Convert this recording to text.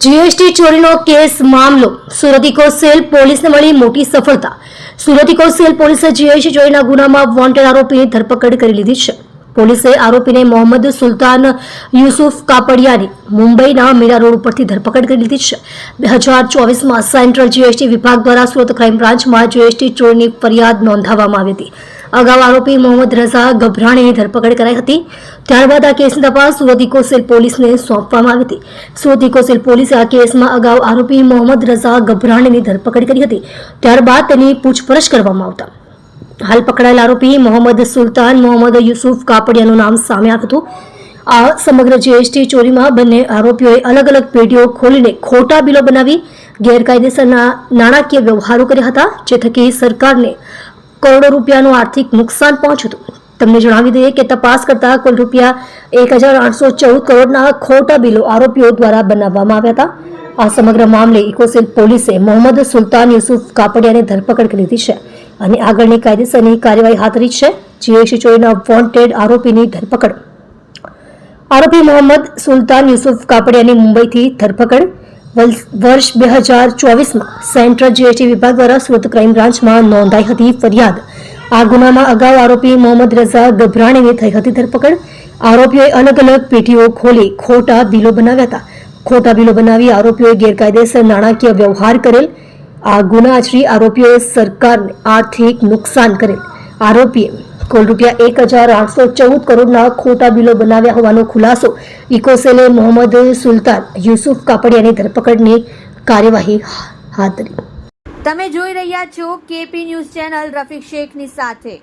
GST ચોરીનો case મામલો Surat eco cell પોલીસને મળી મોટી સફળતા। સુરત ઇકો સેલ પોલીસે જીએસટી ચોરીના ગુનામાં વોન્ટેડ આરોપીની ધરપકડ કરી લીધી છે। પોલીસે આરોપીને મોહમ્મદ સુલતાન યુસુફ કાપડિયાની મુંબઈના મીરા રોડ ઉપરથી ધરપકડ કરી લીધી છે। 2024માં સેન્ટ્રલ જીએસટી વિભાગ દ્વારા સુરત ક્રાઇમ બ્રાન્ચમાં જીએસટી ચોરીની ફરિયાદ નોંધાવવામાં આવી હતી। અગાઉ આરોપી મોહમ્મદ રઝા ગભરાણીની ધરપકડ કરાઈ હતી। ત્યારબાદ આ કેસની તપાસ સુરત ઇકો સેલ પોલીસને સોંપવામાં આવી હતી। સુરત ઇકો સેલ પોલીસે આ કેસમાં અગાઉ આરોપી મોહમ્મદ રઝા ગભરાણીની ધરપકડ કરી હતી। ત્યારબાદ તેની પૂછપરછ કરવામાં આવતા હાલ પકડાયેલ આરોપી મોહમ્મદ સુલતાન મોહમ્મદ યુસુફ કાપડિયાનું નામ સામે આવ્યું હતું। આ સમગ્ર જીએસટી ચોરીમાં બંને આરોપીઓએ અલગ અલગ પેઢીઓ ખોલીને ખોટા બિલો બનાવી ગેરકાયદેસરના નાણાકીય વ્યવહારો કર્યા હતા, જે થકી સરકારને કરોડો રૂપિયાનું આર્થિક નુકસાન પહોંચ્યું હતું। તમને જણાવી દઈએ કે તપાસ કરતા કુલ રૂપિયા 1814 કરોડના ખોટા બિલો આરોપીઓ દ્વારા બનાવવામાં આવ્યા હતા। આ સમગ્ર મામલે ઇકોસેલ પોલીસે મોહમ્મદ સુલતાન યુસુફ કાપડિયાની ધરપકડ કરી લીધી છે અને આગળની કાયદેસરની કાર્યવાહી હાથ ધરી છે। જીએસટી ચોરીના વોન્ટેડ આરોપીની ધરપકડ। આરોપી મોહમ્મદ સુલતાન યુસુફ કાપડિયાની મુંબઈથી ધરપકડ વર્ષ 2024માં સેન્ટ્રલ જીએસટી વિભાગ દ્વારા સુરત ક્રાઇમ બ્રાન્ચમાં નોંધાઈ હતી ફરિયાદ। આ ગુનામાં અગાઉ આરોપી મોહમ્મદ રઝા ગભરાણીની થઈ હતી ધરપકડ। આરોપીઓએ અલગ અલગ પેઢીઓ ખોલી ખોટા બિલો બનાવ્યા હતા। ખોટા બિલો બનાવી આરોપીઓએ ગેરકાયદેસર નાણાકીય વ્યવહાર કરેલ। આ ગુના આચરી આરોપીઓએ સરકારને આર્થિક નુકસાન કરેલ। આરોપીએ કુલ રૂપિયા 1814 કરોડના ખોટા બિલો બનાવ્યા હોવાનો ખુલાસો ઇકોસેલે મોહમ્મદ સુલતાન યુસુફ કાપડિયાની ધરપકડની કાર્યવાહી હાથ ધરી। તમે જોઈ રહ્યા છો કેપી ન્યૂઝ ચેનલ રફીક શેખની સાથે।